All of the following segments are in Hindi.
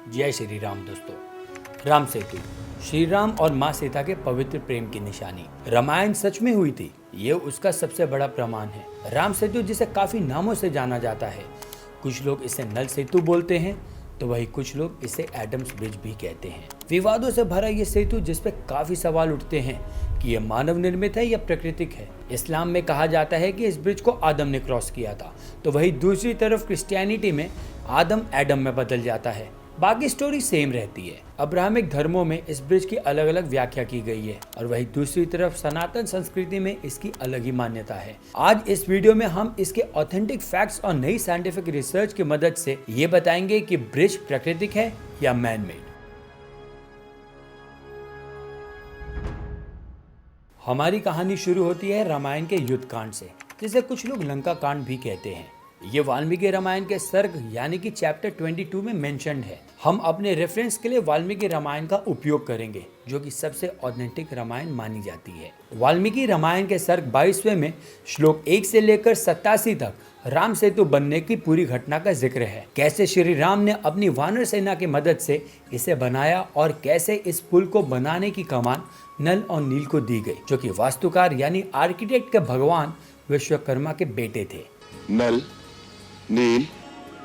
जय श्री राम दोस्तों। राम सेतु श्री राम और माँ सीता के पवित्र प्रेम की निशानी। रामायण सच में हुई थी, ये उसका सबसे बड़ा प्रमाण है। राम सेतु जिसे काफी नामों से जाना जाता है, कुछ लोग इसे नल सेतु बोलते हैं तो वही कुछ लोग इसे एडम्स ब्रिज भी कहते हैं। विवादों से भरा ये सेतु जिस पे काफी सवाल उठते हैं कि यह मानव निर्मित है या प्राकृतिक है। इस्लाम में कहा जाता है कि इस ब्रिज को आदम ने क्रॉस किया था, तो वही दूसरी तरफ क्रिश्चियनिटी में आदम एडम में बदल जाता है। बाकी स्टोरी सेम रहती है। अब्राहमिक धर्मों में इस ब्रिज की अलग अलग व्याख्या की गई है और वही दूसरी तरफ सनातन संस्कृति में इसकी अलग ही मान्यता है। आज इस वीडियो में हम इसके ऑथेंटिक फैक्ट्स और नई साइंटिफिक रिसर्च की मदद से ये बताएंगे कि ब्रिज प्राकृतिक है या मैन मेड। हमारी कहानी शुरू होती है रामायण के युद्ध कांड से, जिसे कुछ लोग लंका कांड भी कहते हैं। ये वाल्मीकि रामायण के सर्ग यानी कि चैप्टर 22 में मेंशन्ड है। हम अपने रेफरेंस के लिए वाल्मीकि रामायण का उपयोग करेंगे, जो कि सबसे ऑथेंटिक रामायण मानी जाती है। वाल्मीकि रामायण के सर्ग 22वें में श्लोक 1 से लेकर 87 तक राम सेतु बनने की पूरी घटना का जिक्र है। कैसे श्री राम ने अपनी वानर सेना की मदद से इसे बनाया और कैसे इस पुल को बनाने की कमान नल और नील को दी गई, जो कि वास्तुकार यानी आर्किटेक्ट के भगवान विश्वकर्मा के बेटे थे। नल, नील,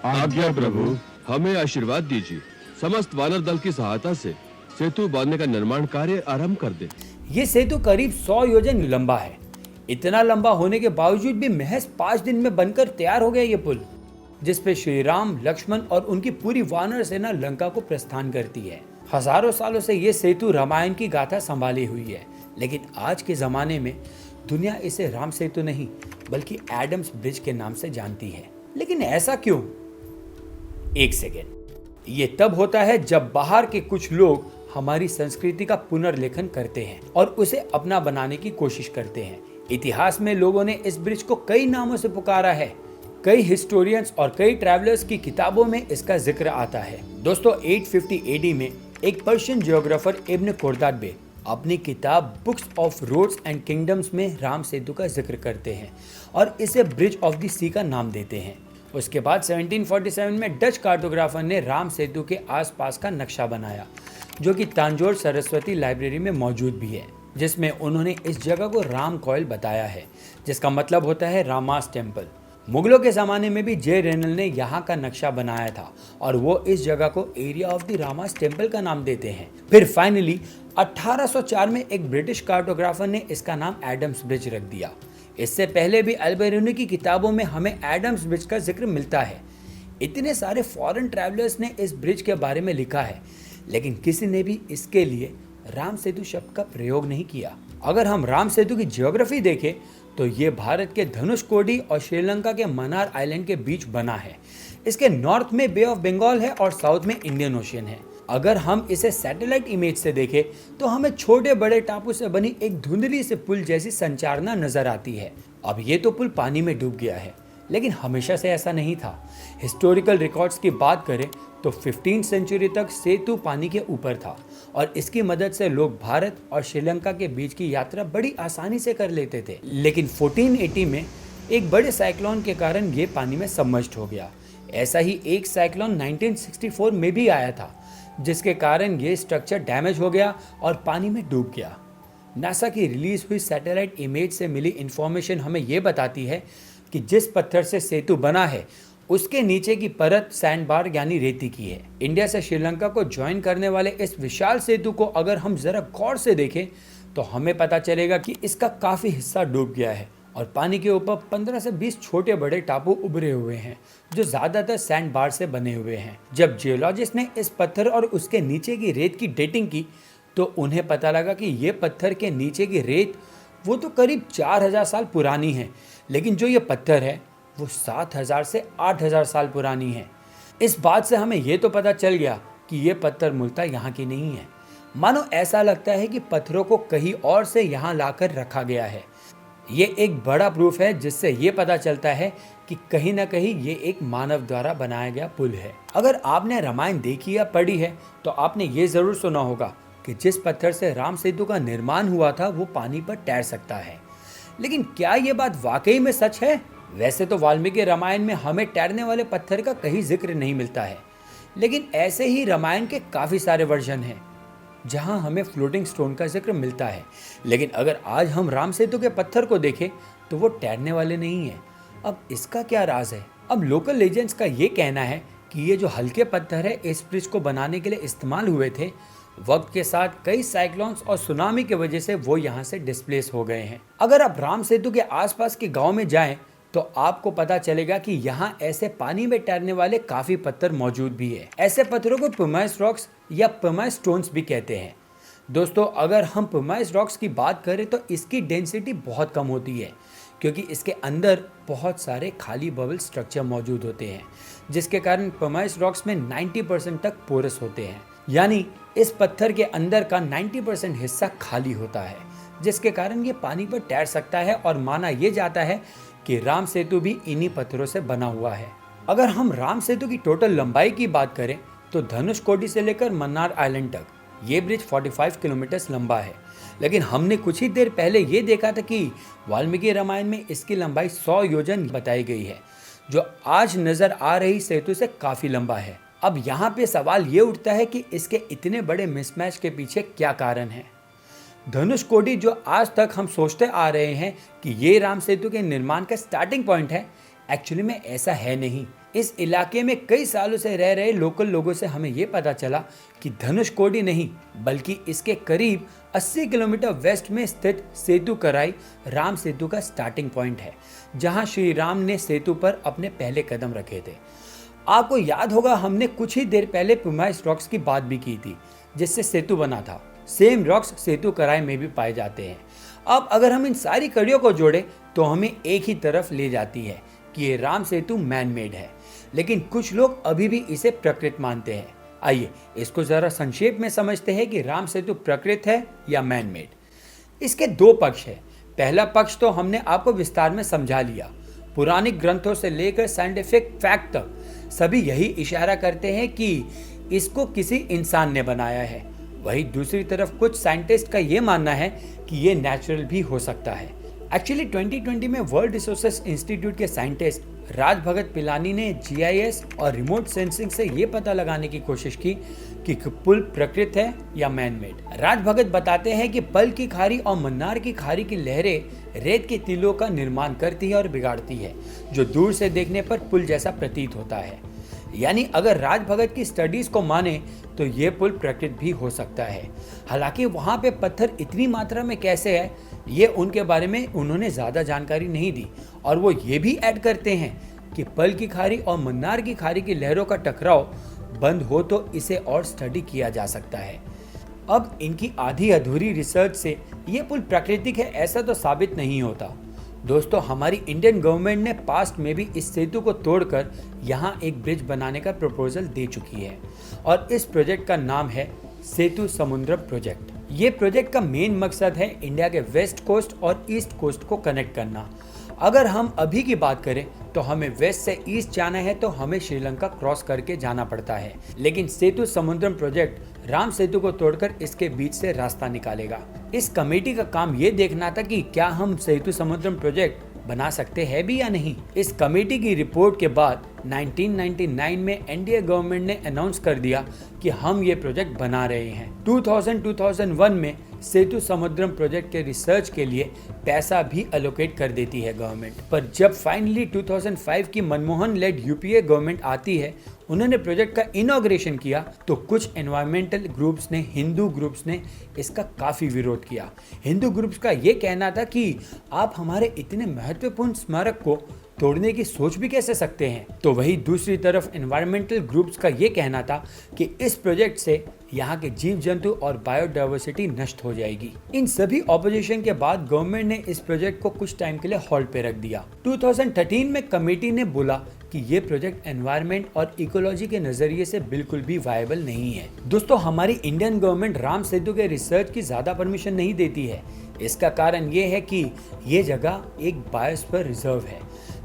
आज्ञा प्रभु, हमें आशीर्वाद दीजिए। समस्त वानर दल की सहायता से सेतु बांधने का निर्माण कार्य आरंभ कर दे। ये सेतु करीब 100 योजन लंबा है। इतना लंबा होने के बावजूद भी महज 5 दिन में बनकर तैयार हो गया ये पुल, जिसपे श्री राम, लक्ष्मण और उनकी पूरी वानर सेना लंका को प्रस्थान करती है। हजारों सालों से ये सेतु रामायण की गाथा संभाली हुई है, लेकिन आज के जमाने में दुनिया इसे राम सेतु नहीं बल्कि एडम्स ब्रिज के नाम से जानती है। लेकिन ऐसा क्यों? एक सेकेंड। ये तब होता है जब बाहर के कुछ लोग हमारी संस्कृति का पुनर्लेखन करते हैं और उसे अपना बनाने की कोशिश करते हैं। इतिहास में लोगों ने इस ब्रिज को कई नामों से पुकारा है। कई हिस्टोरियंस और कई ट्रैवलर्स की किताबों में इसका जिक्र आता है। दोस्तों, 850 AD में एक पर्शियन जियोग्राफर इब्न खुर्दाद अपनी किताब Books of Roads and Kingdoms में राम सेतु का जिक्र करते हैं और इसे ब्रिज ऑफ द सी का नाम देते हैं। उसके बाद 1747 में डच कार्टोग्राफर ने राम सेतु के आसपास का नक्शा बनाया, जो कि तांजोर सरस्वती लाइब्रेरी में मौजूद भी है, जिसमें उन्होंने इस जगह को राम कॉइल बताया है, जिसका मतलब होता है रामास टेम्पल। मुगलों के ज़माने में भी जे रेनल ने यहाँ का नक्शा बनाया था और वो इस जगह को एरिया ऑफ द रामास टेम्पल का नाम देते हैं। फिर फाइनली 1804 में एक ब्रिटिश कार्टोग्राफर ने इसका नाम एडम्स ब्रिज रख दिया। इससे पहले भी अल्बेरुनी की किताबों में हमें एडम्स ब्रिज का जिक्र मिलता है। इतने सारे फॉरेन ट्रैवलर्स ने इस ब्रिज के बारे में लिखा है, लेकिन किसी ने भी इसके लिए राम सेतु शब्द का प्रयोग नहीं किया। अगर हम राम सेतु की ज्योग्राफी देखें तो ये भारत के धनुषकोडी और श्रीलंका के मन्नार आइलैंड के बीच बना है। इसके नॉर्थ में बे ऑफ बंगाल है और साउथ में इंडियन ओशियन है। अगर हम इसे सैटेलाइट इमेज से देखें तो हमें छोटे बड़े टापू से बनी एक धुंधली से पुल जैसी संरचना नजर आती है। अब ये तो पुल पानी में डूब गया है, लेकिन हमेशा से ऐसा नहीं था। हिस्टोरिकल रिकॉर्ड्स की बात करें तो 15वीं सेंचुरी तक सेतु पानी के ऊपर था और इसकी मदद से लोग भारत और श्रीलंका के बीच की यात्रा बड़ी आसानी से कर लेते थे। लेकिन 1480 में एक बड़े साइक्लोन के कारण ये पानी में सबमर्ज्ड हो गया। ऐसा ही एक साइक्लोन 1964 में भी आया था, जिसके कारण ये स्ट्रक्चर डैमेज हो गया और पानी में डूब गया। नासा की रिलीज हुई सैटेलाइट इमेज से मिली इंफॉर्मेशन हमें ये बताती है कि जिस पत्थर से सेतु बना है उसके नीचे की परत सैंडबार यानी रेती की है। इंडिया से श्रीलंका को ज्वाइन करने वाले इस विशाल सेतु को अगर हम जरा गौर से देखें तो हमें पता चलेगा कि इसका काफी हिस्सा डूब गया है और पानी के ऊपर 15 से 20 छोटे बड़े टापू उभरे हुए हैं, जो ज्यादातर सैंडबार से बने हुए हैं। जब जियोलॉजिस्ट ने इस पत्थर और उसके नीचे की रेत की डेटिंग की तो उन्हें पता लगा कि ये पत्थर के नीचे की रेत वो तो करीब 4000 साल पुरानी है, लेकिन जो ये पत्थर है वो 7000 से 8000 साल पुरानी है। इस बात से हमें ये तो पता चल गया कि ये पत्थर मूलतः यहाँ की नहीं है। मानो ऐसा लगता है कि पत्थरों को कहीं और से यहाँ लाकर रखा गया है। ये एक बड़ा प्रूफ है जिससे ये पता चलता है कि कहीं ना कहीं ये एक मानव द्वारा बनाया गया पुल है। अगर आपने रामायण देखी या पढ़ी है तो आपने ये जरूर सुना होगा कि जिस पत्थर से राम सेतु का निर्माण हुआ था वो पानी पर तैर सकता है। लेकिन क्या ये बात वाकई में सच है? वैसे तो वाल्मीकि रामायण में हमें तैरने वाले पत्थर का कहीं जिक्र नहीं मिलता है। लेकिन ऐसे ही रामायण के काफ़ी सारे वर्जन हैं जहां हमें फ्लोटिंग स्टोन का जिक्र मिलता है। लेकिन अगर आज हम राम सेतु के पत्थर को देखें तो वो तैरने वाले नहीं है। अब इसका क्या राज है? अब लोकल लेजेंड्स का ये कहना है कि ये जो हल्के पत्थर है इस ब्रिज को बनाने के लिए इस्तेमाल हुए थे। वक्त के साथ कई साइक्लोन्स और सुनामी की वजह से वो यहाँ से डिस्प्लेस हो गए हैं। अगर आप राम सेतु के आसपास के गांव में जाएं तो आपको पता चलेगा कि यहाँ ऐसे पानी में तैरने वाले काफी पत्थर मौजूद भी है। ऐसे पत्थरों को पुमाइस रॉक्स या पुमाइस स्टोन्स भी कहते हैं। दोस्तों, अगर हम पुमाइस रॉक्स की बात करें तो इसकी डेंसिटी बहुत कम होती है क्योंकि इसके अंदर बहुत सारे खाली बबल स्ट्रक्चर मौजूद होते हैं, जिसके कारण पुमाइस रॉक्स में 90% तक पोरस होते हैं। यानी इस पत्थर के अंदर का 90% हिस्सा खाली होता है, जिसके कारण ये पानी पर तैर सकता है और माना यह जाता है कि राम सेतु भी इन्हीं पत्थरों से बना हुआ है। अगर हम राम सेतु की टोटल लंबाई की बात करें तो धनुषकोडी से लेकर मन्नार आइलैंड तक ये ब्रिज 45 किलोमीटर लंबा है। लेकिन हमने कुछ ही देर पहले ये देखा था कि वाल्मीकि रामायण में इसकी लंबाई 100 योजन बताई गई है, जो आज नजर आ रही सेतु से काफी लंबा है। अब यहाँ पे सवाल ये उठता है कि इसके इतने बड़े मिसमैच के पीछे क्या कारण है। धनुषकोडी जो आज तक हम सोचते आ रहे हैं कि ये राम सेतु के निर्माण का स्टार्टिंग पॉइंट है, एक्चुअली में ऐसा है नहीं। इस इलाके में कई सालों से रह रहे लोकल लोगों से हमें ये पता चला कि धनुषकोडी नहीं बल्कि इसके करीब 80 किलोमीटर वेस्ट में स्थित सेतु कराई राम सेतु का स्टार्टिंग पॉइंट है, जहां श्री राम ने सेतु पर अपने पहले कदम रखे थे। आपको याद होगा हमने कुछ ही देर पहले पुमाइस रॉक्स की बात भी की थी जिससे सेतु बना था। सेम रॉक्स सेतु कराई में भी पाए जाते हैं। अब अगर हम इन सारी कड़ियों को जोड़े तो हमें एक ही तरफ ले जाती है कि ये राम सेतु मैन मेड है, लेकिन कुछ लोग अभी भी इसे प्रकृत मानते हैं। आइए इसको जरा संक्षेप में समझते हैं कि राम सेतु प्रकृत है या मैन मेड। इसके दो पक्ष है। पहला पक्ष तो हमने आपको विस्तार में समझा लिया। पुरानिक ग्रंथों से लेकर साइंटिफिक फैक्ट तक सभी यही इशारा करते हैं कि इसको किसी इंसान ने बनाया है। वहीं दूसरी तरफ कुछ साइंटिस्ट का ये मानना है कि ये नेचुरल भी हो सकता है। एक्चुअली 2020 में वर्ल्ड रिसोर्सेस इंस्टीट्यूट के साइंटिस्ट राज भगत पिलानी ने जीआईएस और रिमोट सेंसिंग से ये पता लगाने की कोशिश की कि पुल प्रकृत है या मैन मेड। राज भगत बताते हैं कि पल की खाड़ी और मन्नार की खाड़ी की लहरें रेत के टीलों का निर्माण करती है और बिगाड़ती है, जो दूर से देखने पर पुल जैसा प्रतीत होता है। यानी अगर राज भगत की स्टडीज को माने तो ये पुल प्रकृत भी हो सकता है। हालांकि वहाँ पे पत्थर इतनी मात्रा में कैसे है ये उनके बारे में उन्होंने ज़्यादा जानकारी नहीं दी, और वो ये भी ऐड करते हैं कि पल की खाड़ी और मन्नार की खाड़ी की लहरों का टकराव बंद हो तो इसे और स्टडी किया जा सकता है। अब इनकी आधी अधूरी रिसर्च से ये पुल प्राकृतिक है ऐसा तो साबित नहीं होता। दोस्तों, हमारी इंडियन गवर्नमेंट ने पास्ट में भी इस सेतु को तोड़कर यहाँ एक ब्रिज बनाने का प्रपोजल दे चुकी है, और इस प्रोजेक्ट का नाम है सेतु समुद्रम प्रोजेक्ट। ये प्रोजेक्ट का मेन मकसद है इंडिया के वेस्ट कोस्ट और ईस्ट कोस्ट को कनेक्ट करना। अगर हम अभी की बात करें तो हमें वेस्ट से ईस्ट जाना है तो हमें श्रीलंका क्रॉस करके जाना पड़ता है, लेकिन सेतु समुद्रम प्रोजेक्ट राम सेतु को तोड़कर इसके बीच से रास्ता निकालेगा। इस कमेटी का काम ये देखना था कि क्या हम सेतु समुद्रम प्रोजेक्ट बना सकते हैं भी या नहीं। इस कमेटी की रिपोर्ट के बाद 1999 में एनडीए गवर्नमेंट ने अनाउंस कर दिया कि हम ये प्रोजेक्ट बना रहे हैं। 2001 में सेतु समुद्रम प्रोजेक्ट के रिसर्च के लिए पैसा भी एलोकेट कर देती है गवर्नमेंट। पर जब फाइनली 2005 की मनमोहन लेड यूपीए गवर्नमेंट आती है, उन्होंने प्रोजेक्ट का इनॉग्रेशन किया तो कुछ एनवायरमेंटल ग्रुप्स ने, हिंदू ग्रुप्स ने इसका काफ़ी विरोध किया। हिंदू ग्रुप्स का ये कहना था कि आप हमारे इतने महत्वपूर्ण स्मारक को तोड़ने की सोच भी कैसे सकते हैं। तो वही दूसरी तरफ एनवायरमेंटल ग्रुप्स का ये कहना था कि इस प्रोजेक्ट से यहाँ के जीव जंतु और बायोडाइवर्सिटी नष्ट हो जाएगी। इन सभी ऑपोजिशन के बाद गवर्नमेंट ने इस प्रोजेक्ट को कुछ टाइम के लिए होल्ड पे रख दिया। 2013 में कमेटी ने बोला कि ये प्रोजेक्ट एनवायरनमेंट और इकोलॉजी के नजरिए से बिल्कुल भी वायबल नहीं है। दोस्तों, हमारी इंडियन गवर्नमेंट राम सेतु के रिसर्च की ज्यादा परमिशन नहीं देती है। इसका कारण ये है कि ये जगह एक बायोस्फीयर रिजर्व है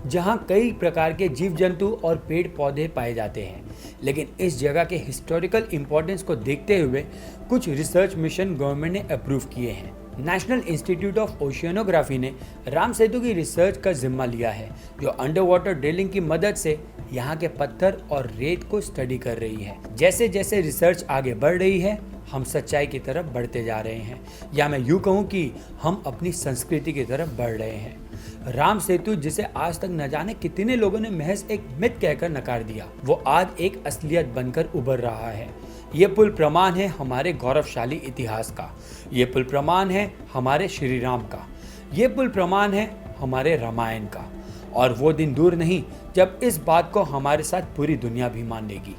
जहां कई प्रकार के जीव जंतु और पेड़ पौधे पाए जाते हैं, लेकिन इस जगह के हिस्टोरिकल इम्पोर्टेंस को देखते हुए कुछ रिसर्च मिशन गवर्नमेंट ने अप्रूव किए हैं। नेशनल इंस्टीट्यूट ऑफ ओशियनोग्राफी ने राम सेतु की रिसर्च का जिम्मा लिया है, जो अंडर वाटर ड्रिलिंग की मदद से यहाँ के पत्थर और रेत को स्टडी कर रही है। जैसे जैसे रिसर्च आगे बढ़ रही है, हम सच्चाई की तरफ बढ़ते जा रहे हैं, या मैं यूँ कहूँ कि हम अपनी संस्कृति की तरफ बढ़ रहे हैं। राम सेतु, जिसे आज तक न जाने कितने लोगों ने महज एक मिथ कहकर नकार दिया, वो आज एक असलियत बनकर उभर रहा है। ये पुल प्रमाण है हमारे गौरवशाली इतिहास का। ये पुल प्रमाण है हमारे श्री राम का। ये पुल प्रमाण है हमारे रामायण का। और वो दिन दूर नहीं जब इस बात को हमारे साथ पूरी दुनिया भी मान लेगी।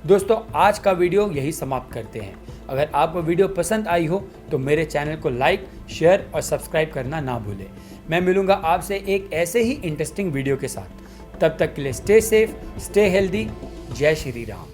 दोस्तों, आज का वीडियो यही समाप्त करते हैं। अगर आपको वीडियो पसंद आई हो तो मेरे चैनल को लाइक, शेयर और सब्सक्राइब करना ना भूलें। मैं मिलूंगा आपसे एक ऐसे ही इंटरेस्टिंग वीडियो के साथ। तब तक के लिए स्टे सेफ, स्टे हेल्दी। जय श्री राम।